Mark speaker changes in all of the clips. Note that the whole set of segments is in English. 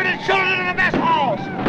Speaker 1: women and children in the mess halls!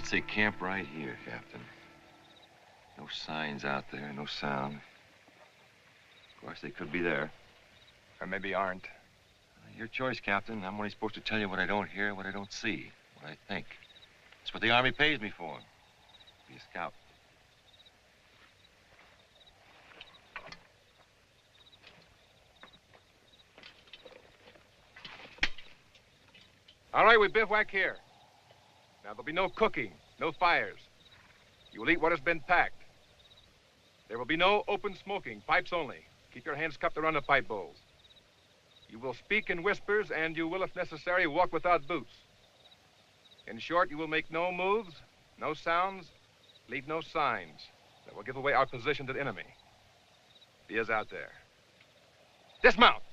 Speaker 2: I'd say camp right here, Captain. No signs out there, no sound. Of course, they could be there.
Speaker 3: Or maybe aren't.
Speaker 2: Your choice, Captain. I'm only supposed to tell you what I don't hear, what I don't see, what I think. That's what the Army pays me for. Be a scout.
Speaker 3: All right, we bivouac here. Now, there'll be no cooking, no fires. You will eat what has been packed. There will be no open smoking, pipes only. Keep your hands cupped around the pipe bowls. You will speak in whispers, and you will, if necessary, walk without boots. In short, you will make no moves, no sounds, leave no signs that will give away our position to the enemy. He is out there. Dismount!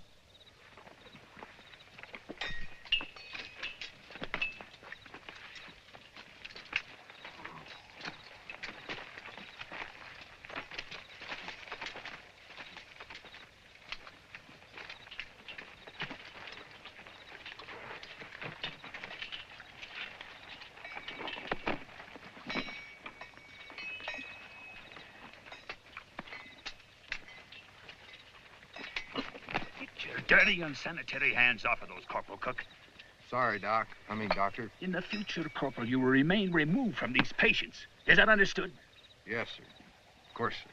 Speaker 4: Dirty, unsanitary hands off of those, Corporal Cook.
Speaker 3: Sorry, Doc. I mean, Doctor.
Speaker 1: In the future, Corporal, you will remain removed from these patients. Is that understood?
Speaker 3: Yes, sir. Of course, sir.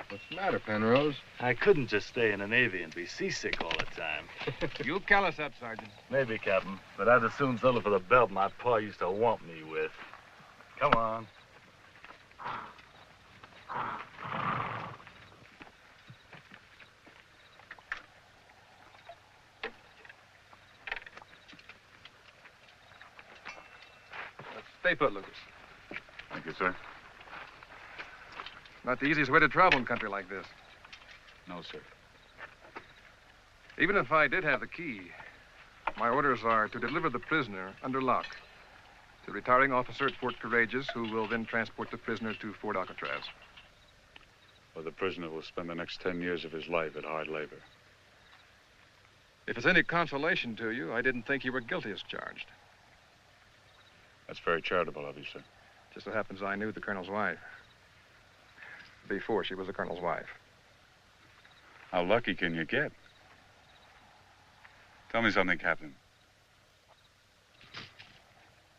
Speaker 3: What's the matter, Penrose?
Speaker 4: I couldn't just stay in the Navy and be seasick all the time.
Speaker 3: You'll callous up, Sergeant.
Speaker 4: Maybe, Captain, but I'd as soon settle for the belt my pa used to whomp me with. Come on.
Speaker 3: Stay put, Lucas.
Speaker 5: Thank you, sir.
Speaker 3: Not the easiest way to travel in country like this.
Speaker 5: No, sir.
Speaker 3: Even if I did have the key, my orders are to deliver the prisoner under lock to the retiring officer at Fort Courageous, who will then transport the prisoner to Fort Alcatraz.
Speaker 5: Well, the prisoner will spend the next 10 years of his life at hard labor.
Speaker 3: If it's any consolation to you, I didn't think you were guilty as charged.
Speaker 5: That's very charitable of you, sir.
Speaker 3: Just so happens I knew the colonel's wife before she was the colonel's wife.
Speaker 5: How lucky can you get? Tell me something, Captain.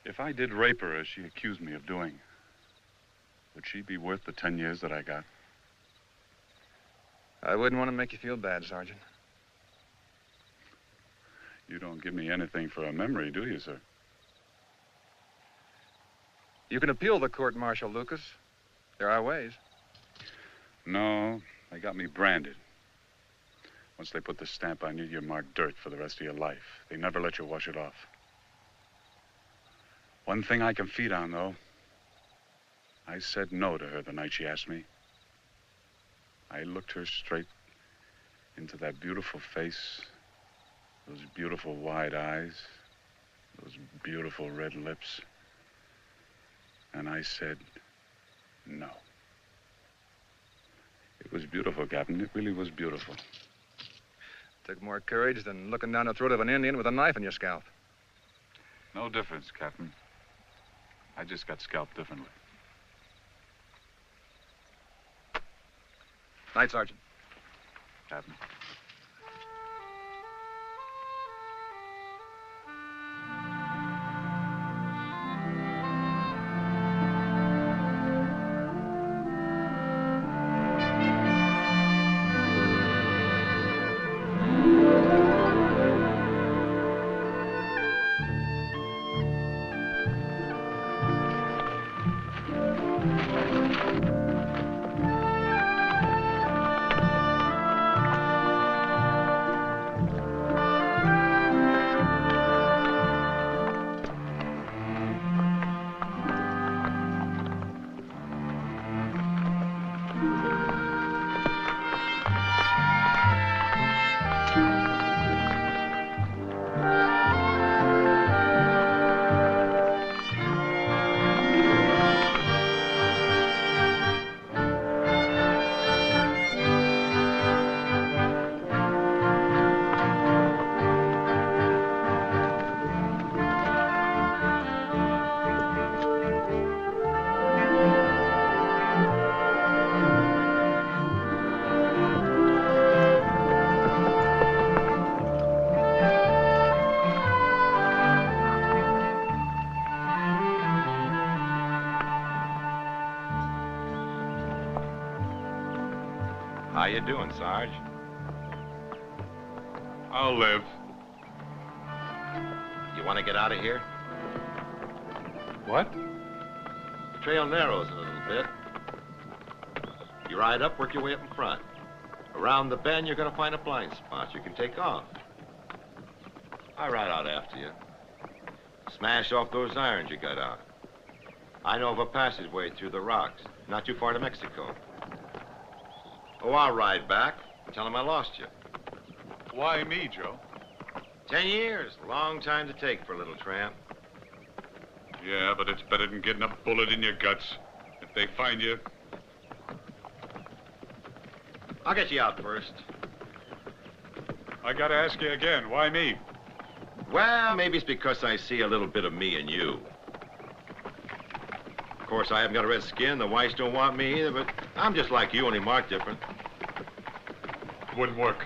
Speaker 5: If I did rape her as she accused me of doing, would she be worth the 10 years that I got?
Speaker 3: I wouldn't want to make you feel bad, Sergeant.
Speaker 5: You don't give me anything for a memory, do you, sir?
Speaker 3: You can appeal the court-martial, Lucas. There are ways.
Speaker 5: No, they got me branded. Once they put the stamp on you, you're marked dirt for the rest of your life. They never let you wash it off. One thing I can feed on, though. I said no to her the night she asked me. I looked her straight into that beautiful face, those beautiful wide eyes, those beautiful red lips. And I said no. It was beautiful, Captain. It really was beautiful.
Speaker 3: Took more courage than looking down the throat of an Indian with a knife in your scalp.
Speaker 5: No difference, Captain. I just got scalped differently.
Speaker 3: Night, Sergeant.
Speaker 5: Captain.
Speaker 2: How you doing, Sarge?
Speaker 5: I'll live.
Speaker 2: You want to get out of here?
Speaker 5: What?
Speaker 2: The trail narrows a little bit. You ride up, work your way up in front. Around the bend, you're gonna find a blind spot you can take off. I ride out after you. Smash off those irons you got out. I know of a passageway through the rocks, not too far to Mexico. Oh, I'll ride back. Tell him I lost you.
Speaker 5: Why me, Joe?
Speaker 2: 10 years, long time to take for a little tramp.
Speaker 5: Yeah, but it's better than getting a bullet in your guts. If they find you...
Speaker 2: I'll get you out first.
Speaker 5: I gotta ask you again, why me?
Speaker 2: Well, maybe it's because I see a little bit of me in you. Of course, I haven't got a red skin. The whites don't want me either, but I'm just like you, only marked different.
Speaker 5: Wouldn't work.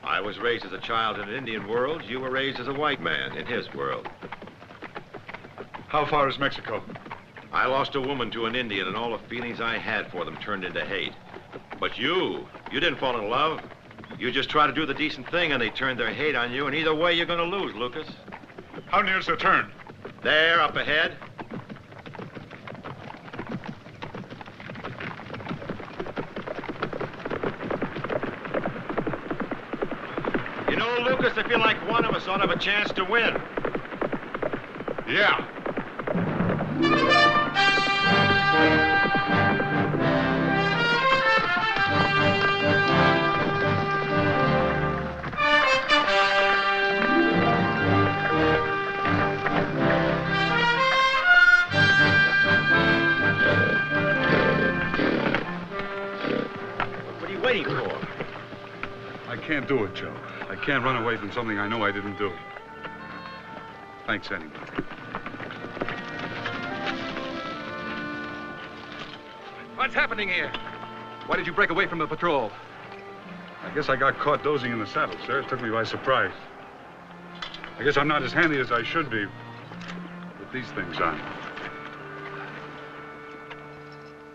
Speaker 2: I was raised as a child in an Indian world. You were raised as a white man in his world.
Speaker 5: How far is Mexico?
Speaker 2: I lost a woman to an Indian, and all the feelings I had for them turned into hate. But you didn't fall in love. You just tried to do the decent thing, and they turned their hate on you, and either way, you're gonna lose, Lucas.
Speaker 5: How near's the turn?
Speaker 2: There, up ahead. You know, Lucas, I feel like one of us ought to have a chance to win.
Speaker 5: Yeah.
Speaker 2: What are you waiting for?
Speaker 5: I can't do it, Joe. I can't run away from something I know I didn't do. Thanks anyway.
Speaker 3: What's happening here? Why did you break away from the patrol?
Speaker 5: I guess I got caught dozing in the saddle, sir. It took me by surprise. I guess I'm not as handy as I should be with these things on.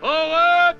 Speaker 3: Forward!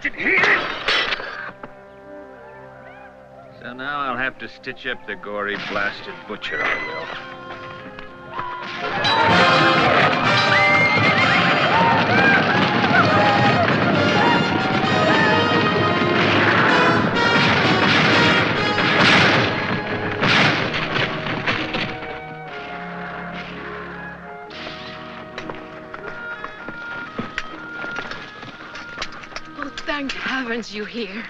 Speaker 1: bastard here!
Speaker 2: So now I'll have to stitch up the gory blasted butcher, I will.
Speaker 6: Oh, thank heavens you're here.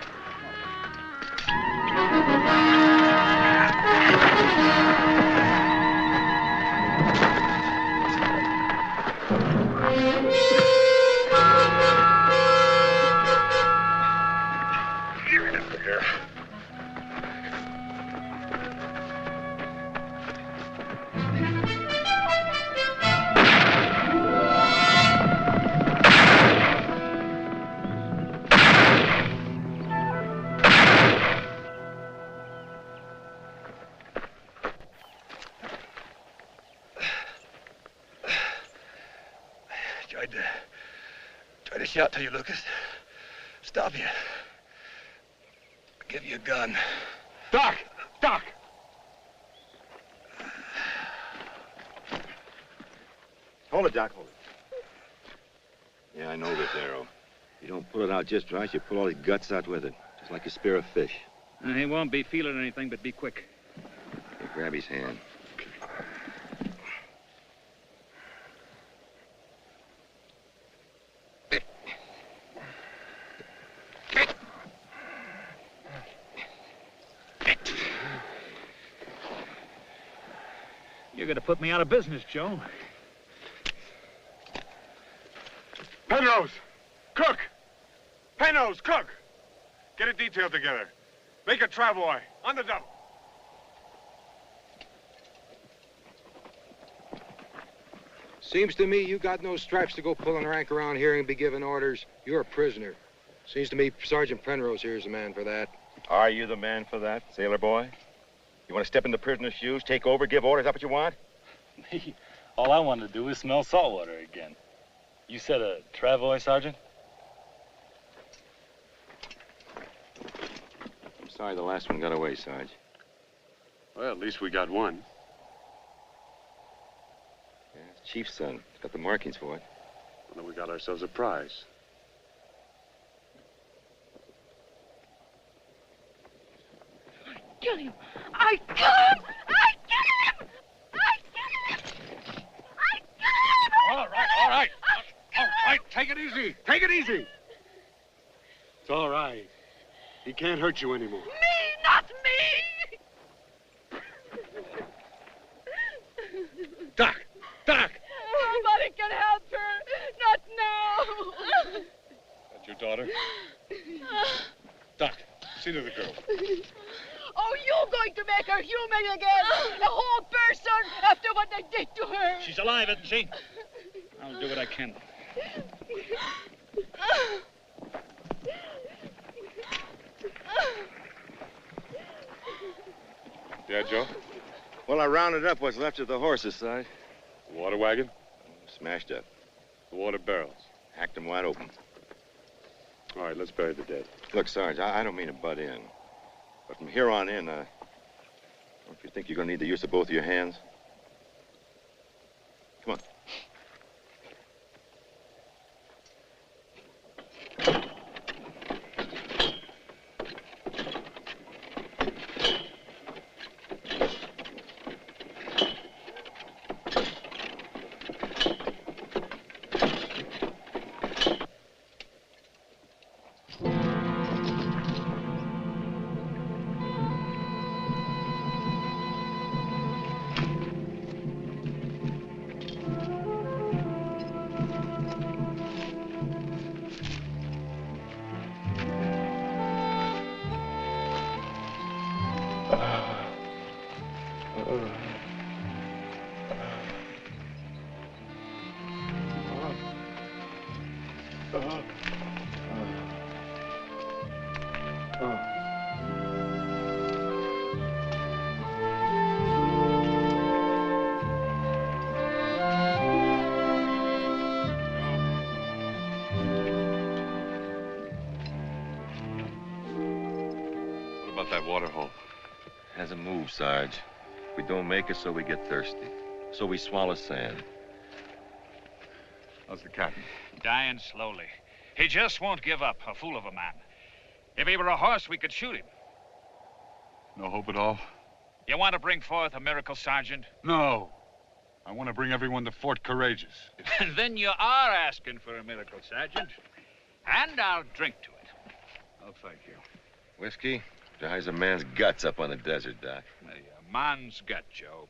Speaker 7: Tried to shout to you, Lucas. Stop you. I'll give you a gun.
Speaker 3: Doc! Doc!
Speaker 2: Hold it, Doc, hold it. Yeah, I know this arrow. You don't pull it out just right, you pull all the guts out with it. Just like you spear a fish.
Speaker 1: He won't be feeling anything, but be quick.
Speaker 2: You grab his hand.
Speaker 1: You're gonna put me out of business, Joe.
Speaker 3: Penrose! Cook! Penrose, cook! Get a detail together. Make a travoy. On the double.
Speaker 8: Seems to me you got no stripes to go pulling rank around here and be giving orders. You're a prisoner. Seems to me Sergeant Penrose here is the man for that.
Speaker 2: Are you the man for that, sailor boy? You want to step in the prisoner's shoes, take over, give orders? Is that what you want?
Speaker 4: Me? All I want to do is smell salt water again. You said a travoy, Sergeant?
Speaker 2: I'm sorry the last one got away, Sarge.
Speaker 5: Well, at least we got one.
Speaker 2: Yeah, it's Chief's son. He's got the markings for it.
Speaker 5: Well, then we got ourselves a prize.
Speaker 6: Kill him! I kill him! I kill him! I kill him! I kill him!
Speaker 3: All right. All right, take it easy. Take it easy.
Speaker 7: It's all right. He can't hurt you anymore.
Speaker 6: Me, not me!
Speaker 3: Doc! Doc!
Speaker 6: Somebody can help her. Not now.
Speaker 3: That's your daughter? Doc, see to the girl.
Speaker 6: Oh, you're going to make her human again. A whole person after what they did to her.
Speaker 1: She's alive, isn't she? I'll do what I can.
Speaker 5: Yeah, Joe?
Speaker 2: Well, I rounded up what's left of the horses, Sarge.
Speaker 5: The water wagon?
Speaker 2: Smashed up.
Speaker 5: The water barrels?
Speaker 2: Hacked them wide open.
Speaker 5: All right, let's bury the dead.
Speaker 2: Look, Sarge, I don't mean to butt in. But from here on in, don't you think you're going to need the use of both of your hands? Come on.
Speaker 5: about that water hole?
Speaker 2: Hasn't moved, Sarge. We don't make it, so we get thirsty. So we swallow sand.
Speaker 5: How's the captain?
Speaker 1: Dying slowly. He just won't give up, a fool of a man. If he were a horse, we could shoot him.
Speaker 5: No hope at all?
Speaker 1: You want to bring forth a miracle, Sergeant?
Speaker 5: No. I want to bring everyone to Fort Courageous.
Speaker 1: Then you are asking for a miracle, Sergeant. And I'll drink to it.
Speaker 5: Oh, thank you.
Speaker 2: Whiskey dries a man's guts up on the desert, Doc.
Speaker 1: A man's gut, Joe.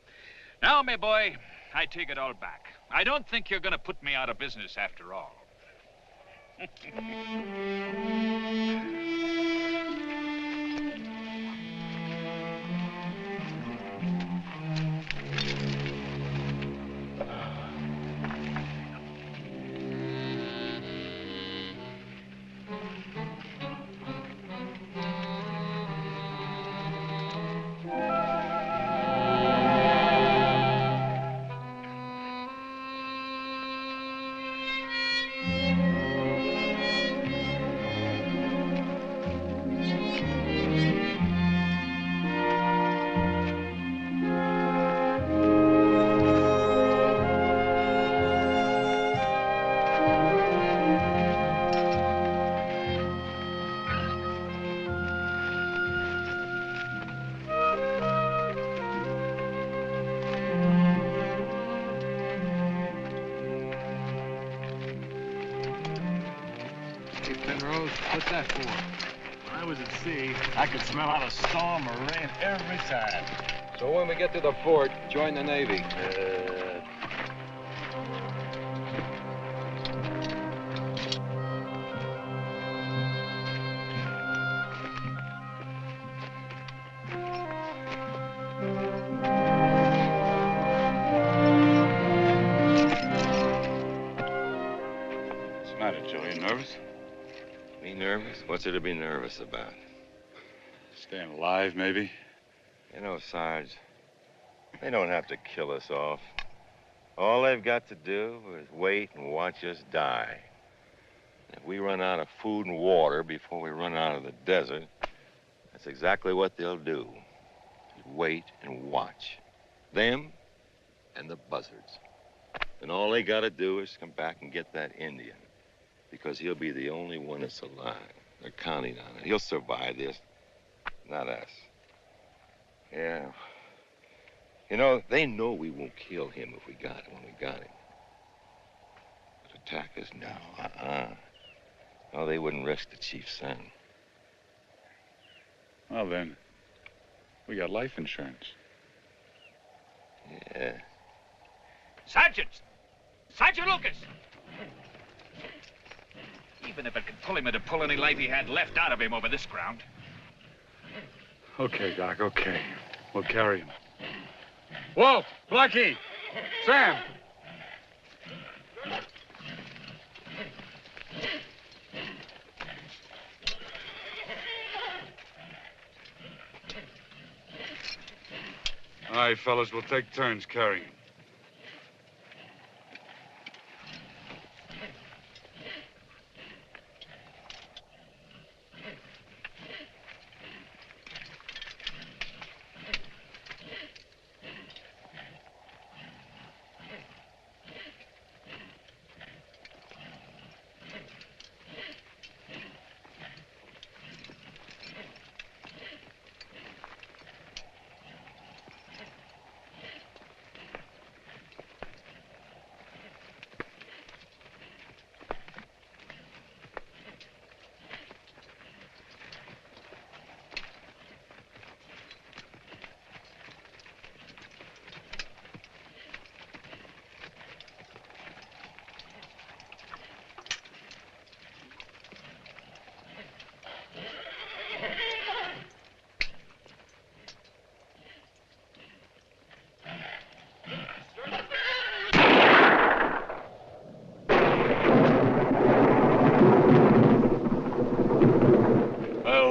Speaker 1: Now, my boy, I take it all back. I don't think you're going to put me out of business after all.
Speaker 8: What's that for?
Speaker 4: When I was at sea, I could smell out a storm or rain every time.
Speaker 8: So when we get to the fort, join the Navy.
Speaker 5: What's the matter, Joe? You nervous?
Speaker 2: Me nervous? What's there to be nervous about?
Speaker 5: Staying alive, maybe?
Speaker 2: You know, Sarge, they don't have to kill us off. All they've got to do is wait and watch us die. If we run out of food and water before we run out of the desert, that's exactly what they'll do. Wait and watch. Them and the buzzards. And all they gotta do is come back and get that Indian. Because he'll be the only one that's alive. They're counting on it. He'll survive this, not us. Yeah. You know, they know we won't kill him if we got him when we got him. But attack us now, No, they wouldn't risk the chief's son.
Speaker 5: Well, then, we got life insurance.
Speaker 2: Yeah.
Speaker 1: Sergeant! Sergeant Lucas! Even if it could pull him into pull any life he had left out of him over this ground.
Speaker 5: Okay, Doc, okay. We'll carry him. Wolf! Blackie! Sam! All right, fellas, we'll take turns carrying him.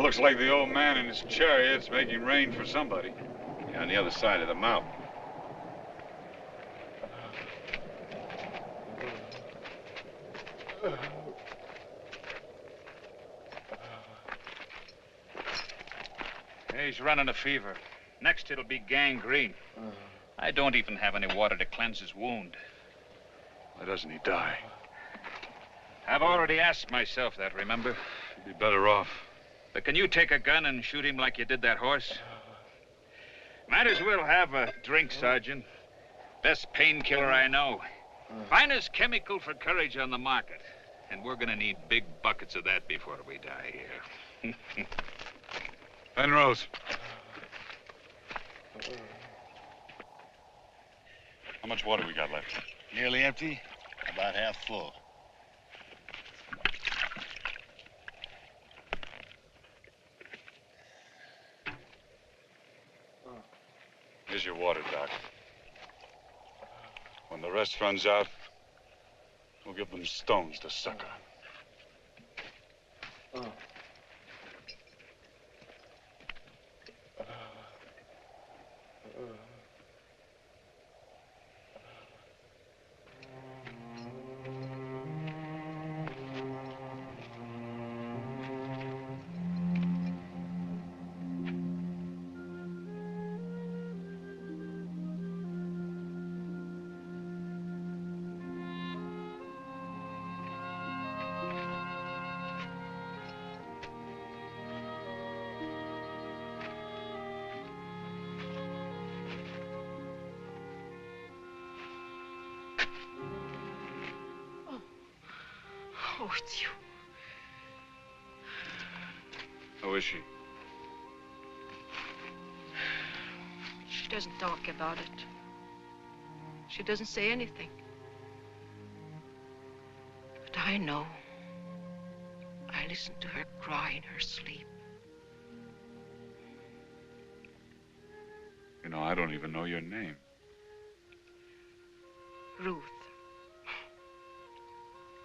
Speaker 5: Looks like the old man in his chariot's making rain for somebody.
Speaker 2: Yeah, on the other side of the mountain.
Speaker 1: Hey, he's running a fever. Next, it'll be gangrene. I don't even have any water to cleanse his wound.
Speaker 5: Why doesn't he die?
Speaker 1: I've already asked myself that, remember?
Speaker 5: He'd be better off.
Speaker 1: But can you take a gun and shoot him like you did that horse? Might as well have a drink, Sergeant. Best painkiller I know. Finest chemical for courage on the market. And we're gonna need big buckets of that before we die here.
Speaker 5: Penrose. How much water we got left?
Speaker 9: Nearly empty, about half full.
Speaker 5: Here's your water, Doc. When the rest runs out, we'll give them stones to suck on.
Speaker 6: Oh, it's you.
Speaker 5: How is she?
Speaker 6: She doesn't talk about it. She doesn't say anything. But I know. I listen to her cry in her sleep.
Speaker 5: You know, I don't even know your name.
Speaker 6: Ruth.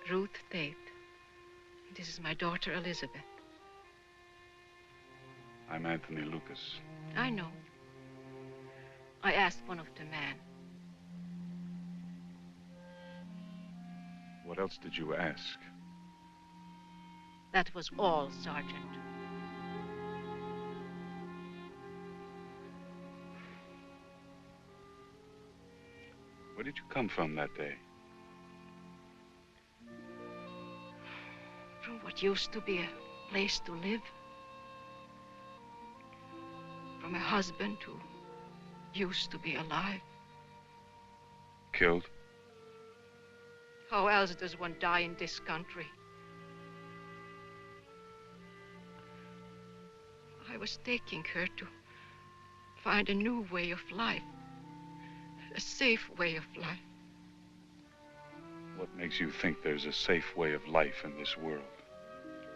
Speaker 6: Ruth Tate. This is my daughter, Elizabeth.
Speaker 5: I'm Anthony Lucas.
Speaker 6: I know. I asked one of the men.
Speaker 5: What else did you ask?
Speaker 6: That was all, Sergeant.
Speaker 5: Where did you come from that day?
Speaker 6: From what used to be a place to live. From a husband who used to be alive.
Speaker 5: Killed?
Speaker 6: How else does one die in this country? I was taking her to find a new way of life. A safe way of life.
Speaker 5: What makes you think there's a safe way of life in this world?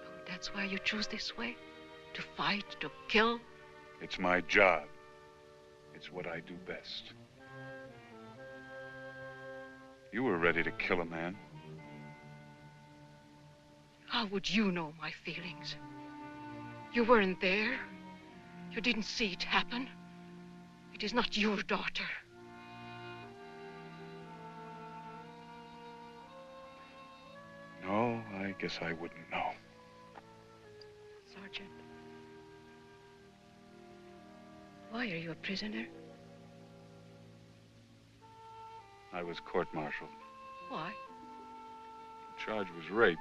Speaker 6: Oh, that's why you choose this way? To fight, to kill?
Speaker 5: It's my job. It's what I do best. You were ready to kill a man.
Speaker 6: How would you know my feelings? You weren't there. You didn't see it happen. It is not your daughter.
Speaker 5: No, I guess I wouldn't know.
Speaker 6: Sergeant, why are you a prisoner?
Speaker 5: I was court-martialed.
Speaker 6: Why?
Speaker 5: The charge was rape.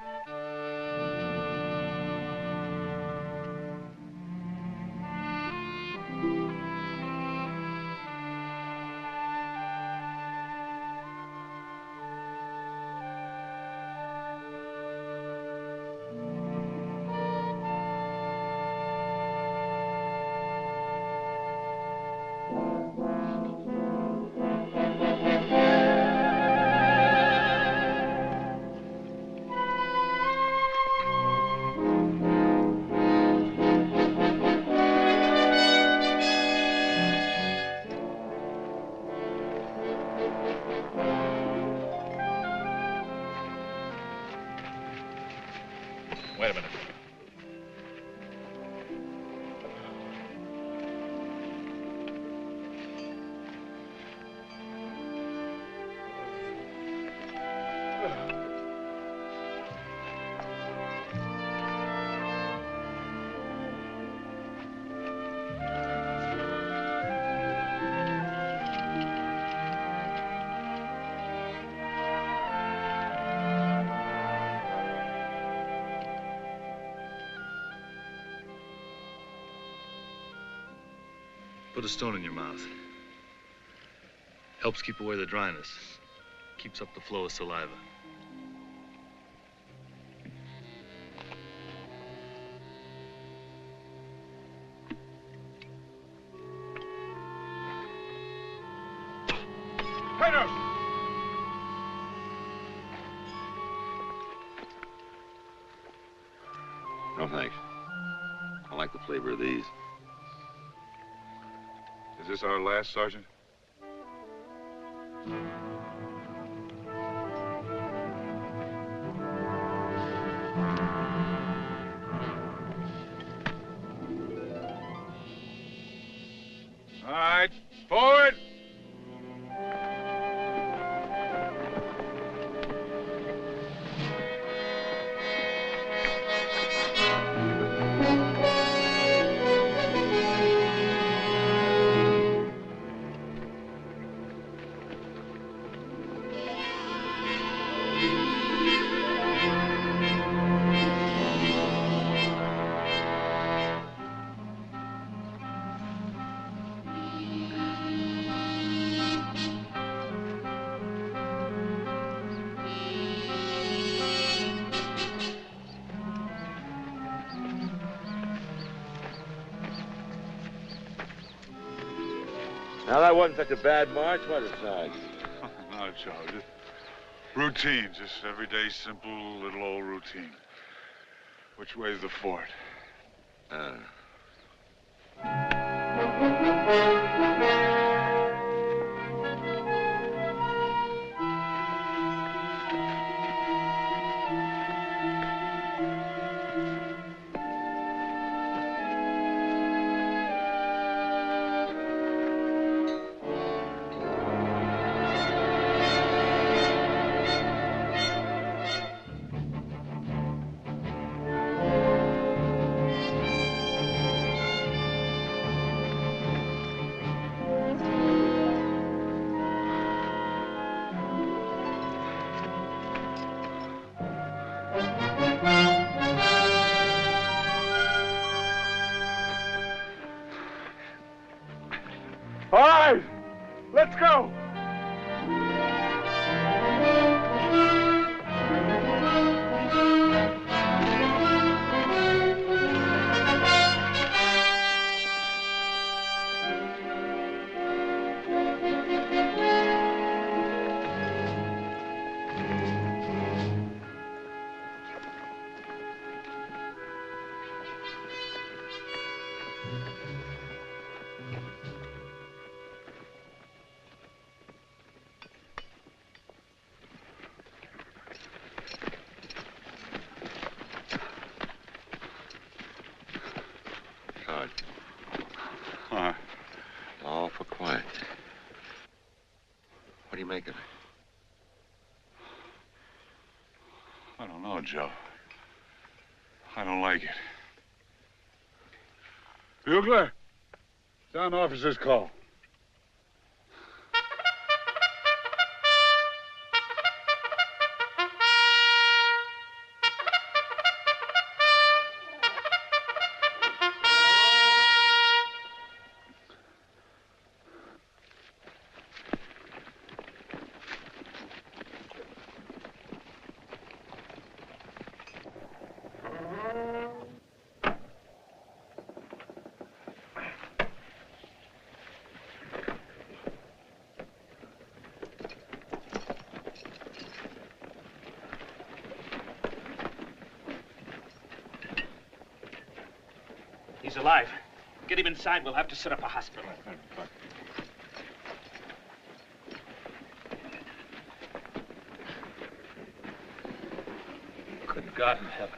Speaker 1: Wait a minute.
Speaker 4: Put a stone in your mouth. Helps keep away the dryness. Keeps up the flow of saliva.
Speaker 2: No, thanks. I like the flavor of these.
Speaker 5: Is this our last, Sergeant? All right, forward!
Speaker 2: Now, that wasn't such a bad march, was it, Sarge?
Speaker 5: No, Joe. Just routine. Just everyday, simple, little old routine. Which way's the fort? All right, let's go.
Speaker 2: Sarge.
Speaker 5: Huh.
Speaker 2: All for quiet. What do you make of it?
Speaker 5: I don't know, Joe. I don't like it. Bugler, sound officer's call.
Speaker 10: He's alive. Get him inside. We'll have to set up a hospital. Good God in heaven.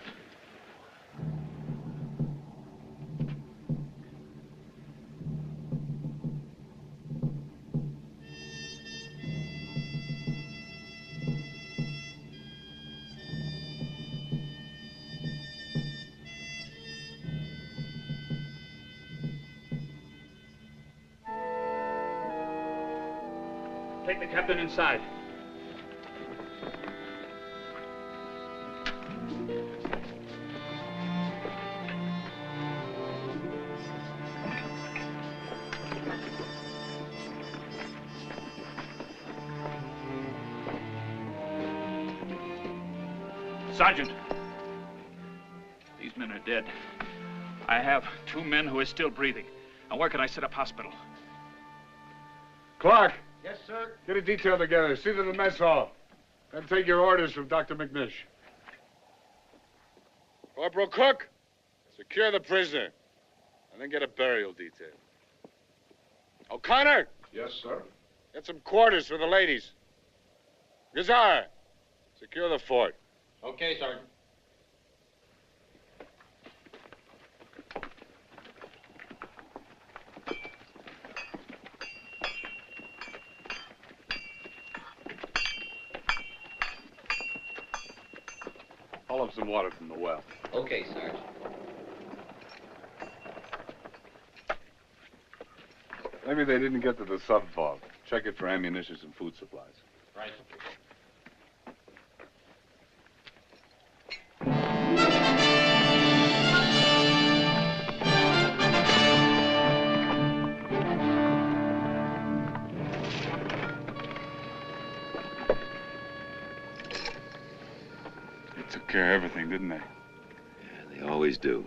Speaker 10: Take the captain inside.
Speaker 1: Sergeant, these men are dead. I have 2 men who are still breathing. Now, where can I set up hospital?
Speaker 5: Clark,
Speaker 11: Yes, sir.
Speaker 5: get a detail together. See to the mess hall. Then take your orders from Dr. McNish. Corporal Cook, secure the prisoner. And then get a burial detail. O'Connor!
Speaker 3: Yes, sir.
Speaker 5: Get some quarters for the ladies. Gazar, secure the fort.
Speaker 11: Okay, Sergeant.
Speaker 5: Haul up some water from the well.
Speaker 11: Okay, Sergeant.
Speaker 5: Maybe they didn't get to the sub vault. Check it for ammunition and food supplies.
Speaker 11: Right.
Speaker 5: They took care of everything, didn't they?
Speaker 2: Yeah, they always do.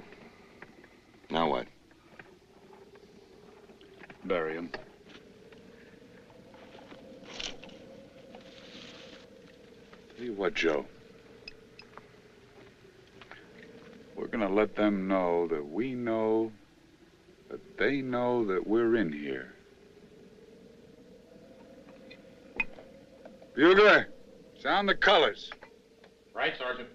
Speaker 2: Now what?
Speaker 5: Bury him. Tell you what, Joe. We're gonna let them know that we know that they know that we're in here. Bugler, sound the colors.
Speaker 11: Right, Sergeant.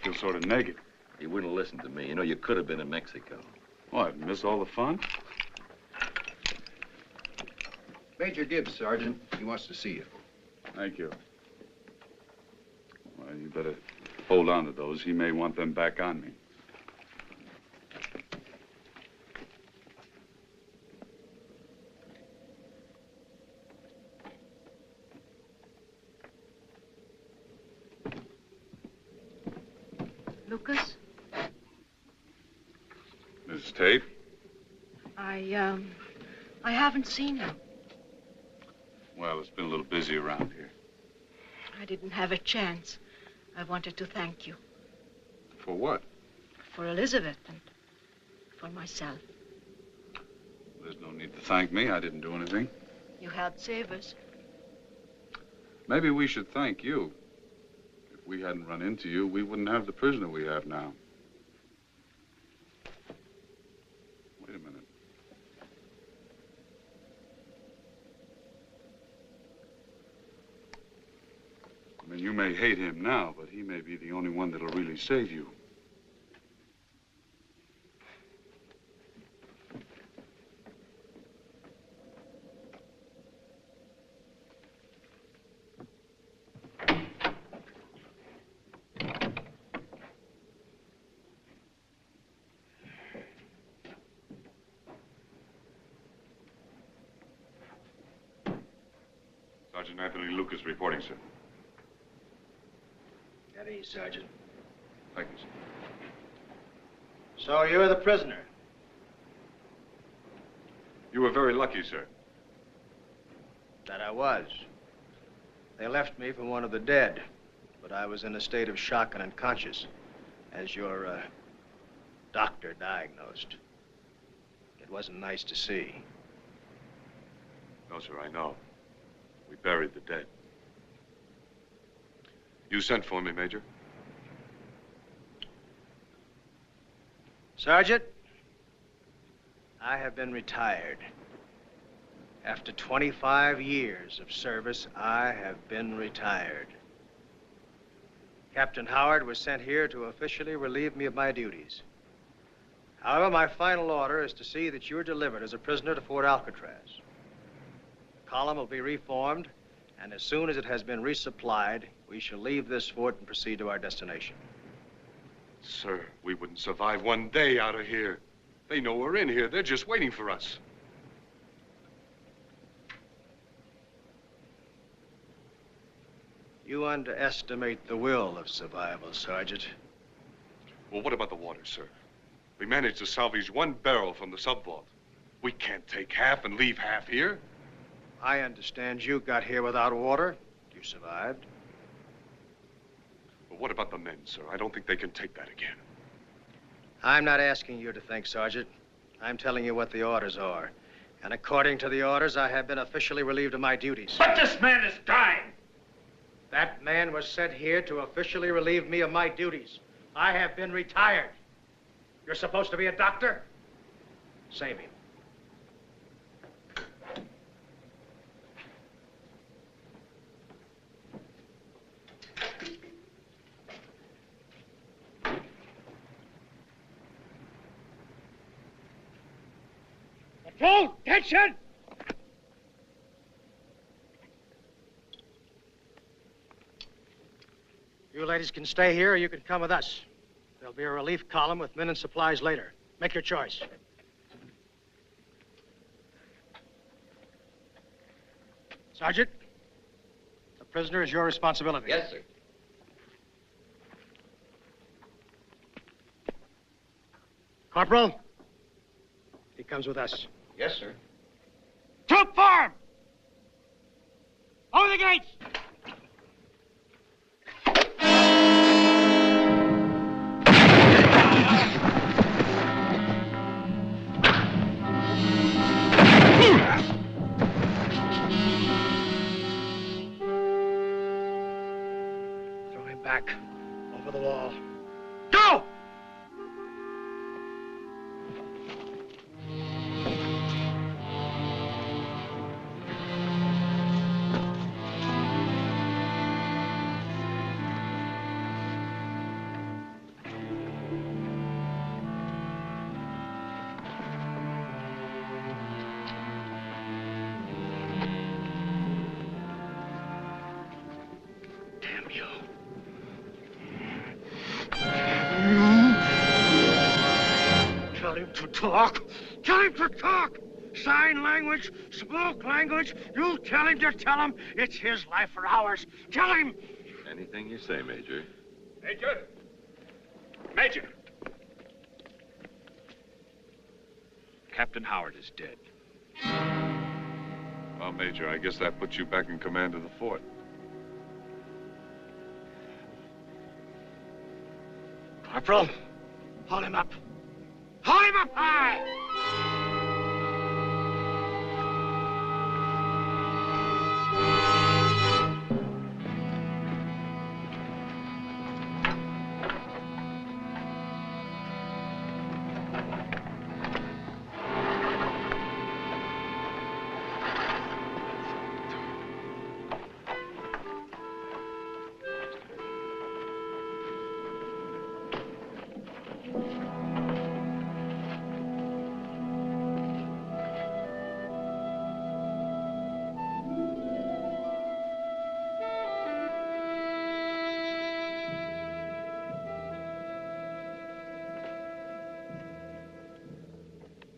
Speaker 5: Feel sort of naked.
Speaker 2: You wouldn't listen to me. You know, you could have been in Mexico.
Speaker 5: What, miss all the fun?
Speaker 8: Major Gibbs, Sergeant. He wants to see you.
Speaker 5: Thank you. Well, you better hold on to those. He may want them back on me.
Speaker 6: Lucas,
Speaker 5: Mrs. Tate?
Speaker 6: I haven't seen you.
Speaker 5: Well, it's been a little busy around here.
Speaker 6: I didn't have a chance. I wanted to thank you
Speaker 5: For what?
Speaker 6: for Elizabeth and for myself.
Speaker 5: There's no need to thank me. I didn't do anything.
Speaker 6: You helped save us.
Speaker 5: Maybe we should thank you. If we hadn't run into you, we wouldn't have the prisoner we have now. Wait a minute. I mean, you may hate him now, but he may be the only one that'll really save you. Sergeant Anthony Lucas reporting, sir.
Speaker 7: At ease, Sergeant.
Speaker 5: Thank you, sir.
Speaker 7: So you're the prisoner?
Speaker 5: You were very lucky, sir.
Speaker 7: That I was. They left me for one of the dead, but I was in a state of shock and unconscious, as your doctor diagnosed. It wasn't nice to see.
Speaker 5: No, sir, I know. We buried the dead. You sent for me, Major?
Speaker 7: Sergeant, I have been retired. After 25 years of service, I have been retired. Captain Howard was sent here to officially relieve me of my duties. However, my final order is to see that you're delivered as a prisoner to Fort Alcatraz. The column will be reformed, And as soon as it has been resupplied, we shall leave this fort and proceed to our destination.
Speaker 12: Sir, we wouldn't survive one day out of here. They know we're in here. They're just waiting for us.
Speaker 7: You underestimate the will of survival, Sergeant.
Speaker 12: Well, what about the water, sir? We managed to salvage 1 barrel from the sub-vault. We can't take half and leave half here.
Speaker 7: I understand you got here without water. You survived.
Speaker 12: But what about the men, sir? I don't think they can take that again.
Speaker 7: I'm not asking you to think, Sergeant. I'm telling you what the orders are. And according to the orders, I have been officially relieved of my duties.
Speaker 10: But this man is dying.
Speaker 7: That man was sent here to officially relieve me of my duties. I have been retired. You're supposed to be a doctor? Save him.
Speaker 10: Patrol, attention!
Speaker 7: You ladies can stay here or you can come with us. There'll be a relief column with men and supplies later. Make your choice. Sergeant, the prisoner is your responsibility.
Speaker 11: Yes, sir.
Speaker 7: Corporal, he comes with us.
Speaker 11: Yes, sir.
Speaker 10: Troop form! Over the gates!
Speaker 7: Throw him back over the wall.
Speaker 10: Go!
Speaker 13: Tell him to talk. Tell him to talk. Sign language, smoke language. You tell him to tell him it's his life or ours. Tell him.
Speaker 2: Anything you say, Major.
Speaker 10: Major! Major!
Speaker 1: Captain Howard is dead.
Speaker 12: Well, Major, I guess that puts you back in command of the fort.
Speaker 13: Corporal, haul him up. Haul him up high!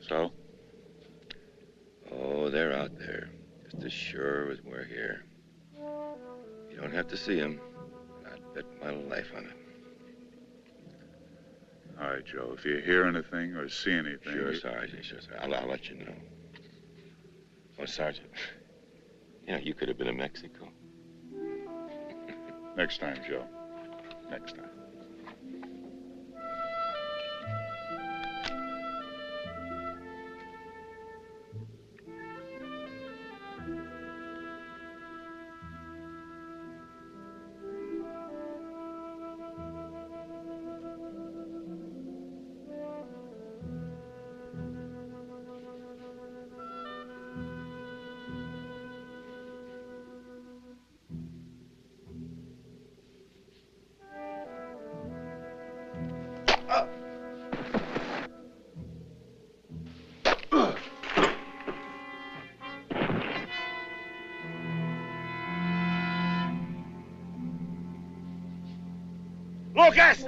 Speaker 5: So?
Speaker 2: Oh, they're out there. Just as sure as we're here. You don't have to see them. I'd bet my life on it.
Speaker 5: All right, Joe. If you hear anything or see anything...
Speaker 2: Sure, Sergeant. Sure, Sergeant. I'll let you know. Oh, Sergeant. You know, you could have been in Mexico.
Speaker 5: Next time, Joe. Next time.
Speaker 13: Lucas!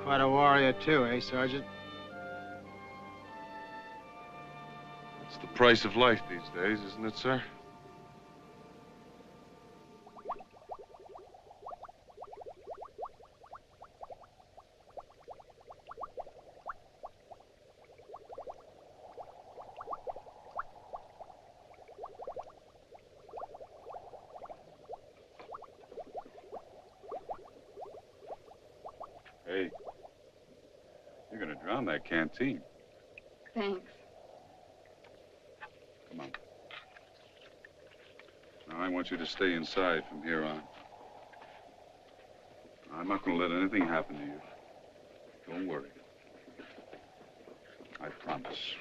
Speaker 7: Quite a warrior, too, eh, Sergeant?
Speaker 12: It's the price of life these days, isn't it, sir?
Speaker 5: Hey, you're gonna drown that canteen.
Speaker 14: Thanks.
Speaker 5: Come on. Now, I want you to stay inside from here on. I'm not gonna let anything happen to you. Don't worry. I promise.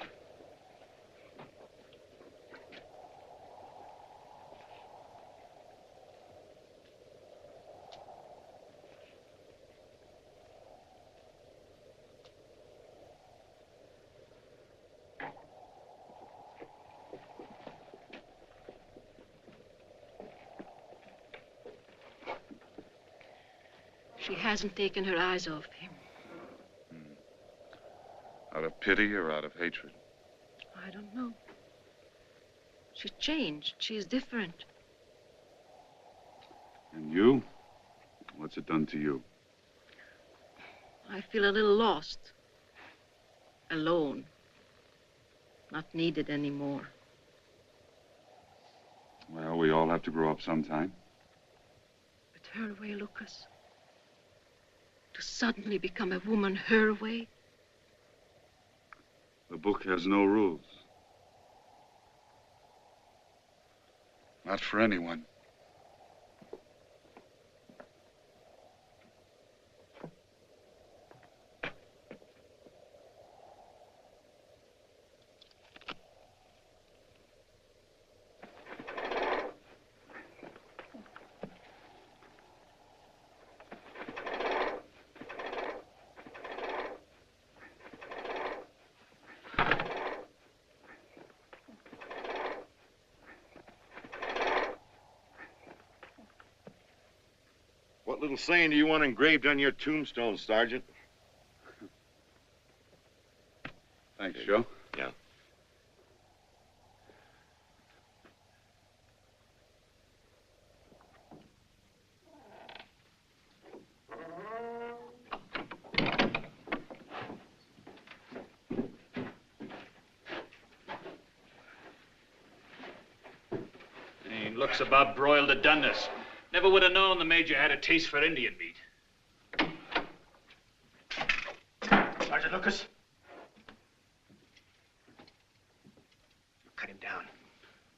Speaker 6: She hasn't taken her eyes off him.
Speaker 5: Out of pity or out of hatred?
Speaker 6: I don't know. She's changed. She's different.
Speaker 5: And you? What's it done to you?
Speaker 6: I feel a little lost. Alone. Not needed anymore.
Speaker 5: Well, we all have to grow up sometime.
Speaker 6: But her way, Lucas. To suddenly become a woman her way.
Speaker 5: The book has no rules. Not for anyone.
Speaker 9: What little saying do you want engraved on your tombstone, Sergeant?
Speaker 5: Thanks, Joe.
Speaker 9: Yeah.
Speaker 10: He looks about broiled to doneness. Never would have known the Major had a taste for Indian meat.
Speaker 13: Sergeant Lucas. You cut him down.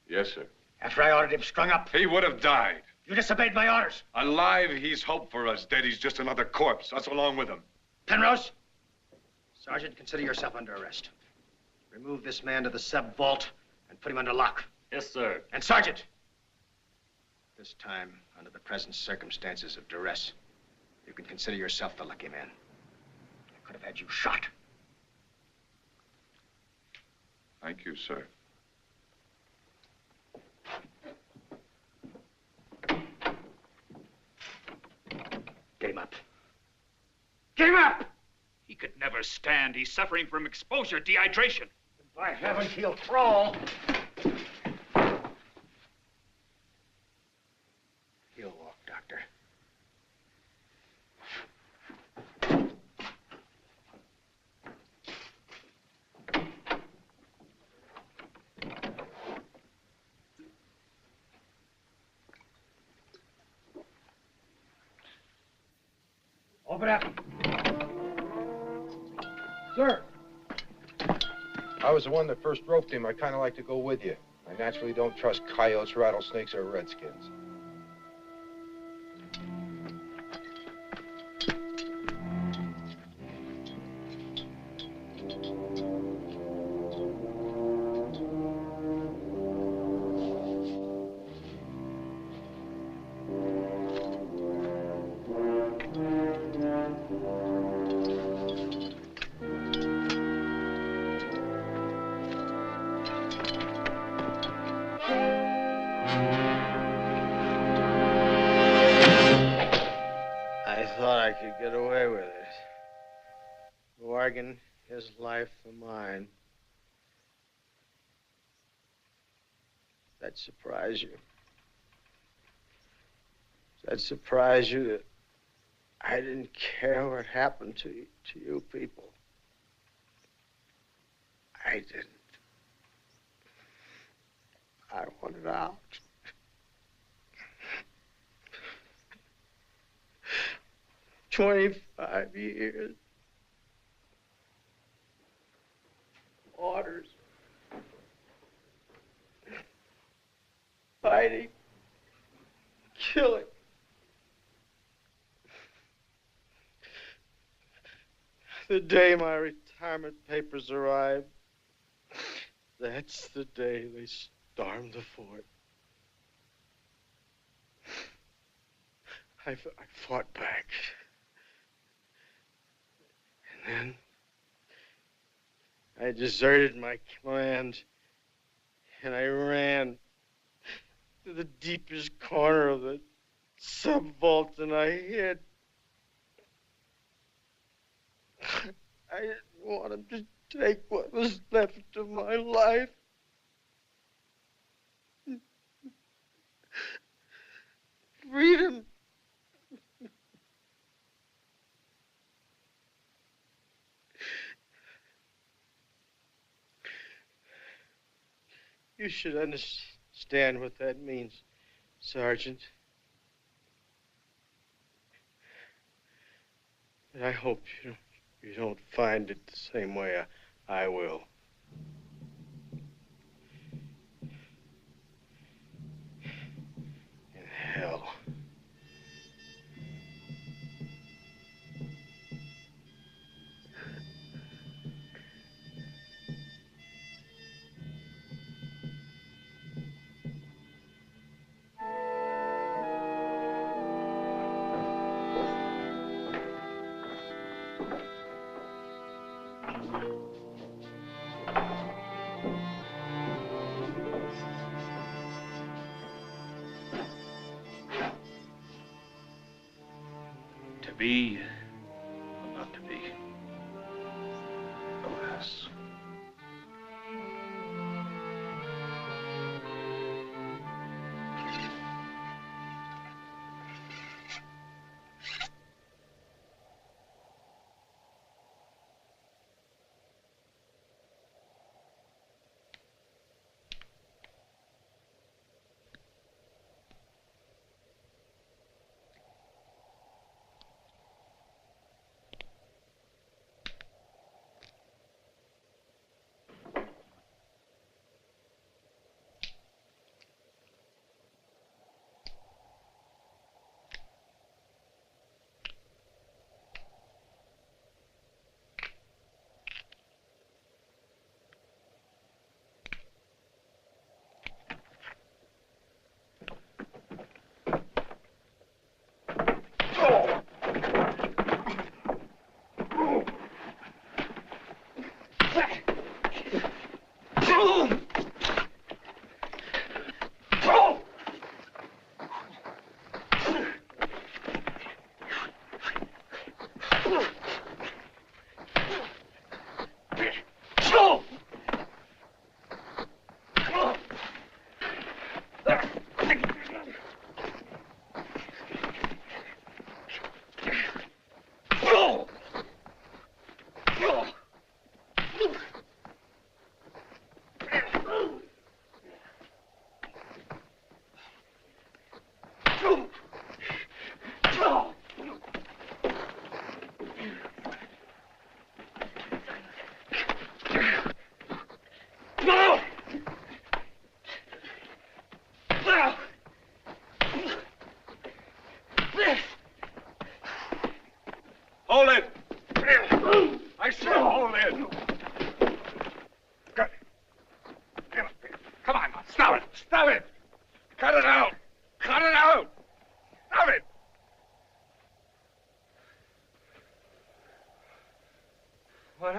Speaker 12: Yes, sir.
Speaker 13: After I ordered him strung up.
Speaker 12: He would have died.
Speaker 13: You disobeyed my orders.
Speaker 12: Alive, he's hope for us. Dead, he's just another corpse. Us along with him.
Speaker 7: Penrose? Sergeant, consider yourself under arrest. Remove this man to the sub vault and put him under lock.
Speaker 10: Yes, sir.
Speaker 7: And Sergeant, this time, under the present circumstances of duress, you can consider yourself the lucky man. I could have had you shot.
Speaker 5: Thank you, sir.
Speaker 13: Get him up. Get him up!
Speaker 10: He could never stand. He's suffering from exposure, dehydration.
Speaker 13: By heavens, he'll crawl.
Speaker 7: He'll walk, Doctor.
Speaker 13: Open up.
Speaker 8: Sir. I was the one that first roped him. I kind of like to go with you. I naturally don't trust coyotes, rattlesnakes, or redskins.
Speaker 7: I thought I could get away with it. Bargain his life for mine. That surprise you? Does that surprise you that I didn't care what happened to you people? I didn't. I wanted out. 25 years. Orders. Fighting. Killing. The day my retirement papers arrived, that's the day they stormed the fort. I fought back. And then I deserted my command and I ran to the deepest corner of the sub-vault and I hid. I didn't want him to take what was left of my life. Freedom. You should understand what that means, Sergeant. And I hope you don't find it the same way I will. In hell.
Speaker 10: To be or not to be. Alas.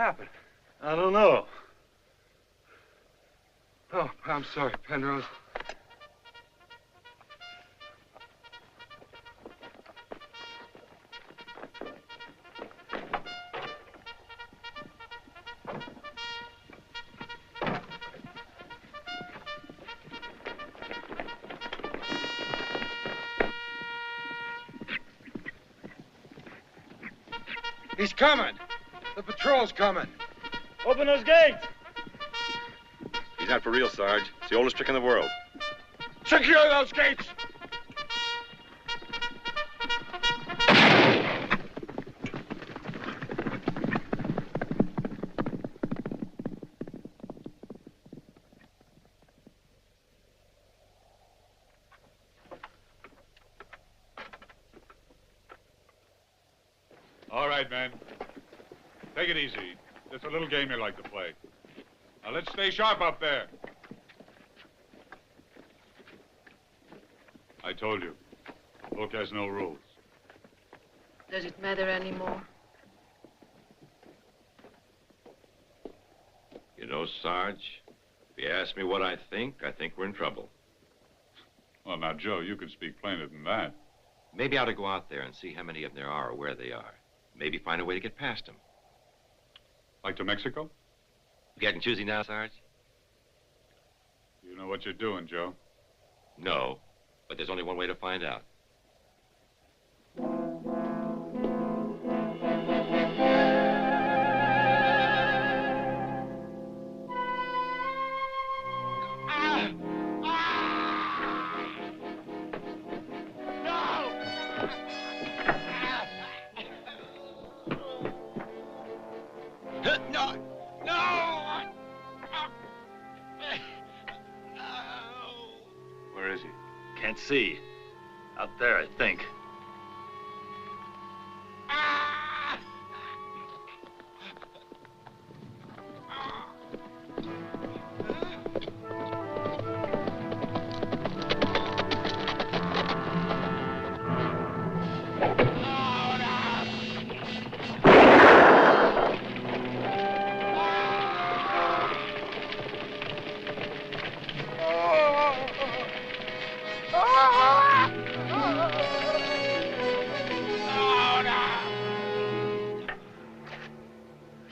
Speaker 3: happened?
Speaker 4: I don't know.
Speaker 3: Oh, I'm sorry, Penrose.
Speaker 8: He's coming. The patrol's coming.
Speaker 4: Open those gates.
Speaker 2: He's not for real, Sarge. It's the oldest trick in the world.
Speaker 13: Secure those gates!
Speaker 14: All right, man. Take it easy. Just a little game you like to play. Now, let's stay sharp up there. I told you, book has no rules.
Speaker 6: Does it matter anymore?
Speaker 2: You know, Sarge, if you ask me what I think we're in trouble.
Speaker 14: Well, now, Joe, you could speak plainer than that.
Speaker 2: Maybe I ought to go out there and see how many of them there are or where they are. Maybe find a way to get past them.
Speaker 14: Like to Mexico?
Speaker 2: Getting choosy now, Sarge?
Speaker 14: You know what you're doing, Joe.
Speaker 2: No, but there's only one way to find out.
Speaker 14: Where is he?
Speaker 4: Can't see. Out there, I think.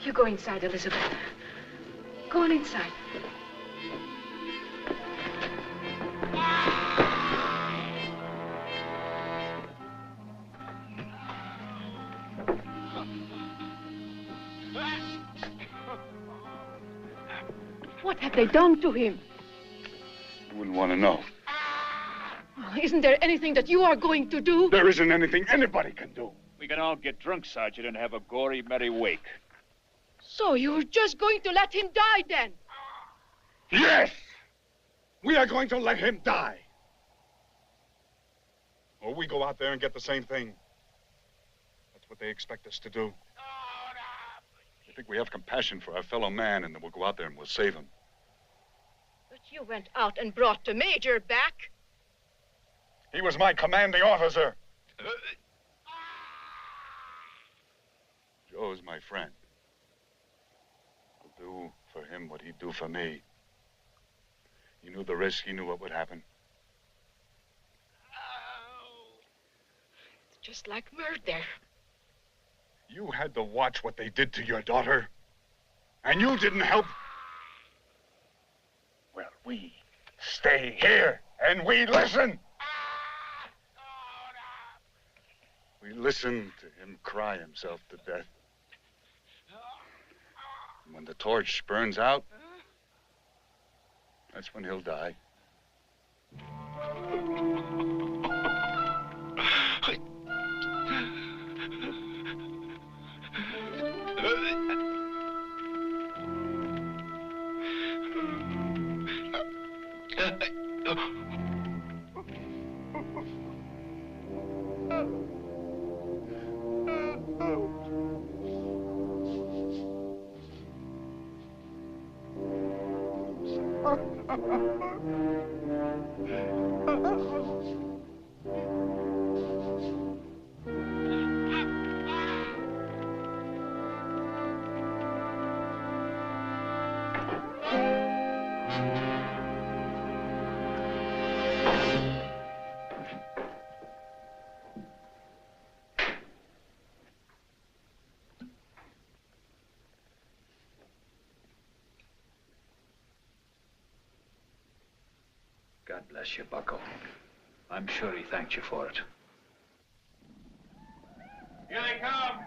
Speaker 6: You go inside, Elizabeth. Go on inside. What have they done to him?
Speaker 5: You wouldn't want to know.
Speaker 6: Oh, isn't there anything that you are going to do?
Speaker 5: There isn't anything anybody can do.
Speaker 10: We can all get drunk, Sergeant, and have a gory, merry wake.
Speaker 6: So you're just going to let him die, then?
Speaker 5: Yes! We are going to let him die. Or we go out there and get the same thing. That's what they expect us to do. They think we have compassion for our fellow man, and then we'll go out there and we'll save him.
Speaker 6: But you went out and brought the Major back.
Speaker 5: He was my commanding officer. Joe's my friend. I'll do for him what he'd do for me. He knew the risk. He knew what would happen.
Speaker 6: It's just like murder.
Speaker 5: You had to watch what they did to your daughter, and you didn't help. Well, we stay here, and we listen. We listen to him cry himself to death. And when the torch burns out, that's when he'll die.
Speaker 10: God bless you, Bucko. I'm sure he thanked you for it.
Speaker 11: Here they come.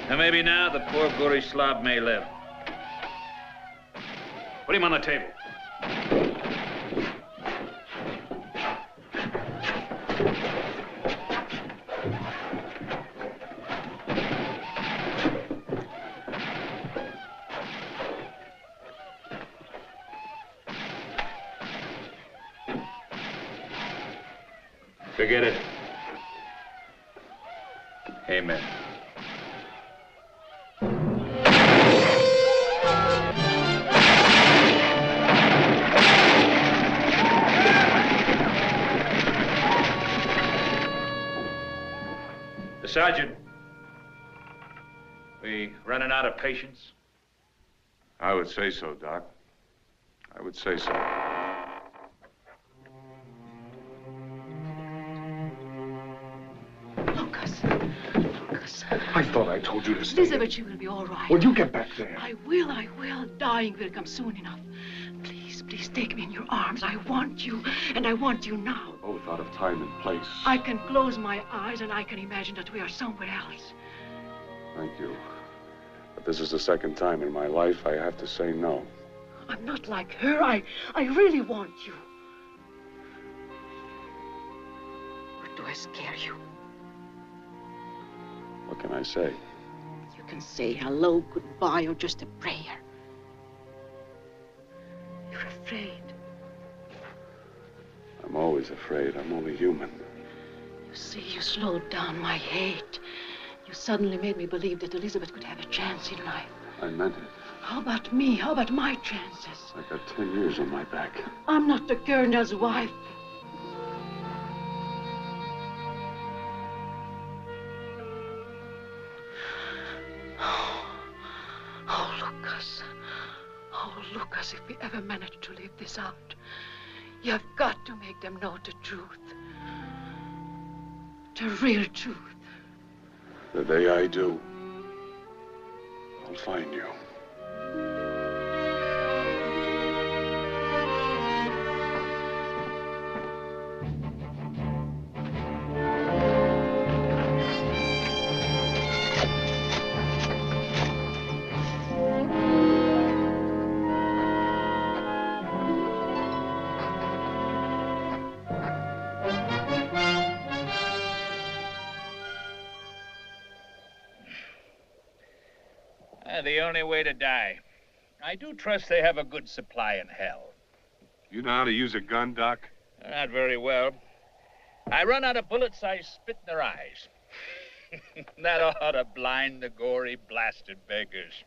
Speaker 10: And maybe now the poor gory slob may live. Put him on the table. Forget it. Amen. Sergeant, we running out of patience?
Speaker 12: I would say so, Doc. I would say so.
Speaker 6: Lucas.
Speaker 3: I thought I told you to stay.
Speaker 6: Elizabeth, she will be all right.
Speaker 3: Well, you get back there.
Speaker 6: I will. Dying will come soon enough. Please take me in your arms. I want you, and I want you now.
Speaker 12: Both out of time and place.
Speaker 6: I can close my eyes and I can imagine that we are somewhere else.
Speaker 5: Thank you. But this is the second time in my life I have to say no.
Speaker 6: I'm not like her. I really want you. Or do I scare you?
Speaker 5: What can I say?
Speaker 6: You can say hello, goodbye, or just a prayer. You're afraid.
Speaker 5: I'm always afraid. I'm only human.
Speaker 6: You see, you slowed down my hate. You suddenly made me believe that Elizabeth could have a chance in life.
Speaker 5: I meant it.
Speaker 6: How about me? How about my chances?
Speaker 5: I got 10 years on my back.
Speaker 6: I'm not the colonel's wife. Oh, Lucas, if we ever manage to live this out, you've got to make them know the truth. The real truth.
Speaker 5: The day I do, I'll find you.
Speaker 1: The only way to die. I do trust they have a good supply in hell.
Speaker 12: You know how to use a gun, Doc?
Speaker 1: Not very well. I run out of bullets, I spit in their eyes. That ought to blind the gory, blasted beggars.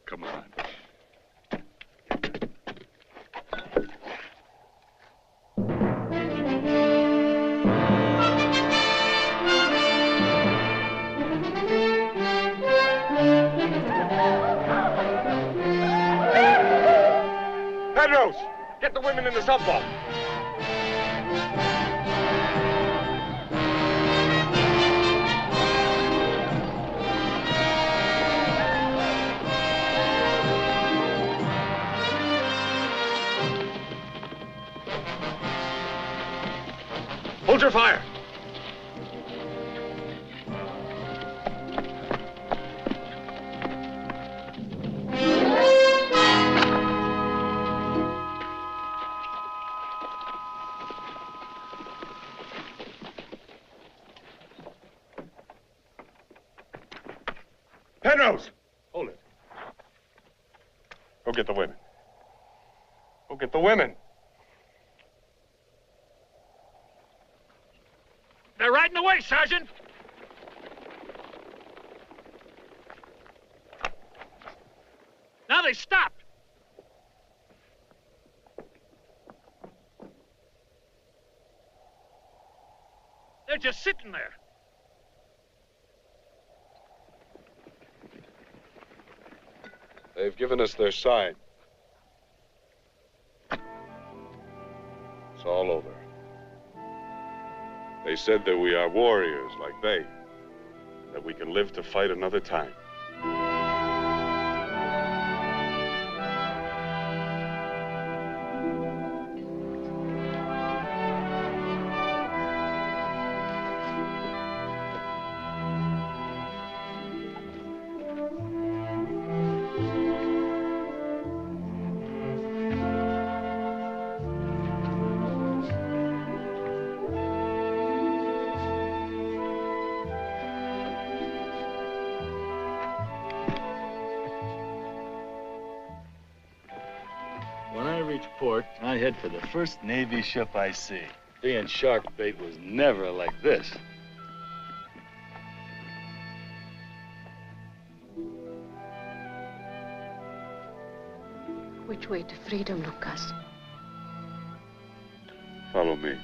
Speaker 12: Come on. Pedros, get the women in the subvault. Hold your fire. Pedros! Hold it. Go get the women. Go get the women.
Speaker 10: They're riding away, Sergeant. Now they stopped. They're just sitting there.
Speaker 12: They've given us their sign. It's all over. They said that we are warriors like they, that we can live to fight another time.
Speaker 4: When I reach port, I head for the first Navy ship I see. Being shark bait was never like this.
Speaker 6: Which way to freedom, Lucas?
Speaker 5: Follow me.